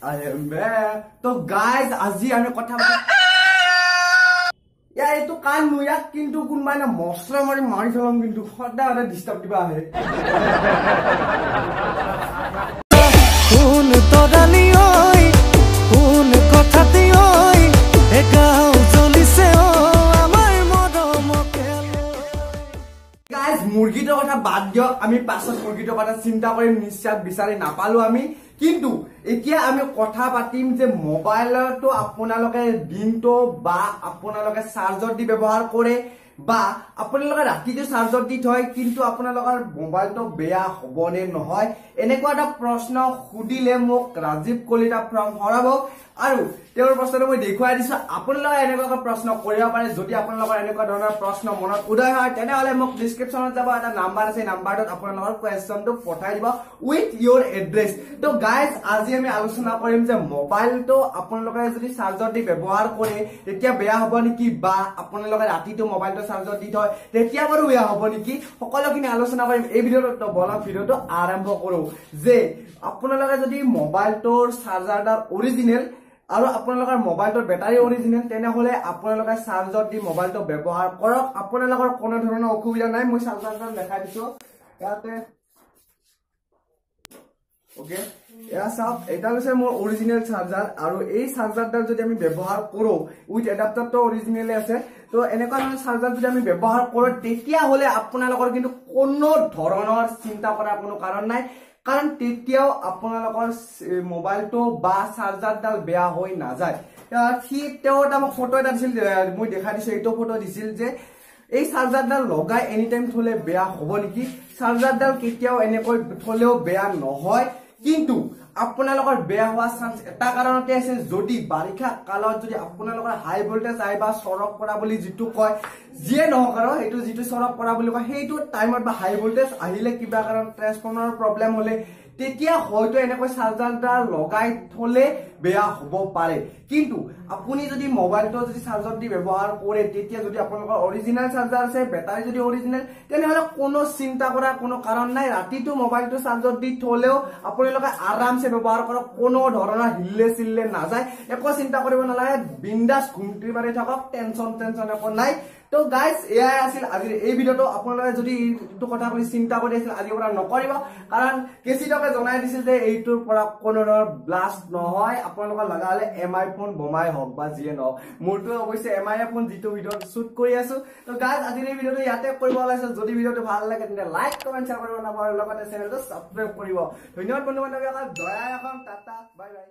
I am back. So guys, আজি আমি কথা या ये तो कान नुया किंतु कुन माने मसला मारी फलम किंतु खड्डा अरे डिस्टर्ब दिबा है কোন তরানি ওই কোন কথাতে ওই একাও চলিছে ও আমার মরমকে गाइस মুরগিটো কথা বাদ দিও আমি পাছত মুরগিটো কথা চিন্তা কৰিম নিশ্চয় বিচাৰি নাপালো আমি কিন্তু এতিয়া আমি কথা পাতিম যে মোবাইলটো আপোনালোকে দিনটো বা আপোনালোকে চাৰ্জৰ দি ব্যৱহাৰ কৰে বা আপোনালোকে ৰাতিটো চাৰ্জৰ দি থয় কিন্তু আপোনালোকৰ মোবাইলটো বেয়া হ'বনে নহয় এনেকুৱা এটা প্ৰশ্ন খুদিলে মোক ৰাজীৱ কলিতা ফ্ৰম হৰাবক আৰু তেওঁৰ প্ৰশ্নটো মই দেখুৱাই দিছো আপোনালোকে এনেকুৱা প্ৰশ্ন কৰিব পাৰে যদি আপোনালোকৰ এনেকুৱা ধৰণৰ প্ৰশ্ন মনত উদয় হয় তেনেহলে মোক ডেসক্ৰিপচনত যাব এটা নাম্বাৰ আছে নাম্বাৰটোত আপোনালোকৰ কোৱেশ্চনটো পঠাই দিব উইথ ইওৰ এড্ৰেছ তো গাইস আজি আমি আলোচনা কৰিম যে মোবাইলটো আপোনালোকে যদি চাৰ্জৰ দি ব্যৱহাৰ কৰে তেতিয়া বেয়া হ'ব নেকি বা আপোনালোকে ৰাতিটো মোবাইলটো চাৰ্জৰ দি থয় তেতিয়া বাৰু বেয়া হ'ব নেকি সকলোখিনি আলোচনা কৰিম এই ভিডিঅ'টো বলক ভিডিঅ'টো আৰম্ভ কৰো যে আপোনালোকে যদি মোবাইলটোৰ চাৰ্জাৰডাল অৰিজিনেল আৰু আপোনালোকৰ মোবাইলটোৰ বেটাৰী অৰিজিনেল তেনেহলে আপোনালোকে চাৰ্জৰ দি মোবাইলটো ব্যৱহাৰ কৰক আপোনালোকৰ কোনো ধৰণৰ অসুবিধা নাই মই চাৰ্জাৰডাল দেখাই দিছো ইয়াতে ওকে এয়া সব এটা হৈছে মোৰ অৰিজিনেল চাৰ্জাৰ আৰু এই চাৰ্জাৰডাল যদি আমি ব্যৱহাৰ কৰো উইথ এডাপ্টাৰটো অৰিজিনেল আছে তো এনেকুৱা ধৰণৰ চাৰ্জাৰ যদি আমি ব্যৱহাৰ কৰো তেতিয়া হলে আপোনালোকৰ কিন্তু কোনো ধৰণৰ চিন্তা কৰাৰ কোনো কাৰণ নাই কাৰণ তেতিয়াও আপোনালোকৰ মোবাইলটো বা চাৰ্জাৰডাল বেয়া হৈ নাযায় ঠিক তেওটা মোক ফটো এটা দিছিল মই দেখাই দিছো এইটো ফটো দিছিল যে এই চাৰ্জাৰডাল লগাই এনি টাইম থলে বেয়া হ'ব নেকি চাৰ্জাৰডাল কেতিয়াও এনেকৈ থলেও বেয়া নহয় কিন্তু আপোনালোকৰ বেয়া হোৱা চান্স এটা কাৰণতে আছে যদি বাৰিষা কালত যদি আপোনালোকৰ হাই ভোল্টেজ আই বা সৰক পৰা বুলি যেটো কয় যিয়ে নহক আৰু এইটো যেটো সৰক পৰা বুলি কয় সেইটো টাইমত বা হাই ভোল্টেজ আহিলে কিবা কাৰণ ট্ৰান্সফৰ্মাৰৰ প্ৰবলেম হলে তেতিয়া হয়তো এনেকৈ চাৰ্জাৰডাল লগাই থলে বেয়া হ'ব পাৰে কিন্তু আপুনি যদি মোবাইলটো যদি চাৰ্জাৰ দি ব্যৱহাৰ কৰে তেতিয়া যদি আপোনালোকৰ অৰিজিনেল চাৰ্জাৰ আছে বেটাৰী যদি অৰিজিনেল তেনেহলে কোনো চিন্তা কৰা কোনো কাৰণ নাই ৰাতিটো মোবাইলটো চাৰ্জাৰ দি থলেও আপোনালোকে আৰামছে ব্যৱহাৰ কৰক কোনো ধৰণৰ হিল্লে চিল্লে নাযায় একো চিন্তা কৰিব নালাগে বিন্দাস ঘুমটি মাৰি থাকক টেনচন একো নাই তো গাইস এয়াই আছিল আজি এই ভিডিওটো আপোনালোকে যদি এইটো কথা কলি চিন্তা কৰি আছিল আজি পৰা নকৰিব কাৰণ কেচিটকে জনাই দিছিল যে এইটোৰ পৰা কোনো ধৰণৰ ব্লাষ্ট নহয় আপোনালোকৰ লগালে এমআই ফোন বমাই হওক বা যিয়ে নহওক মোৰটো অৱশ্যে এমআই ফোন যিটো ভিডিও শুট কৰি আছো তো গাইস আজি এই ভিডিওটো ইয়াতে কৰিব ওলাইছে যদি ভিডিওটো ভাল লাগে তেন্তে লাইক কমেন্ট শেয়াৰ কৰিব নাপাহৰিব লগতে চেনেলটো সাবস্ক্ৰাইব কৰিব ধন্যবাদ বন্ধু বান্ধৱীসকল দয়া এখন টাটা বাই বাই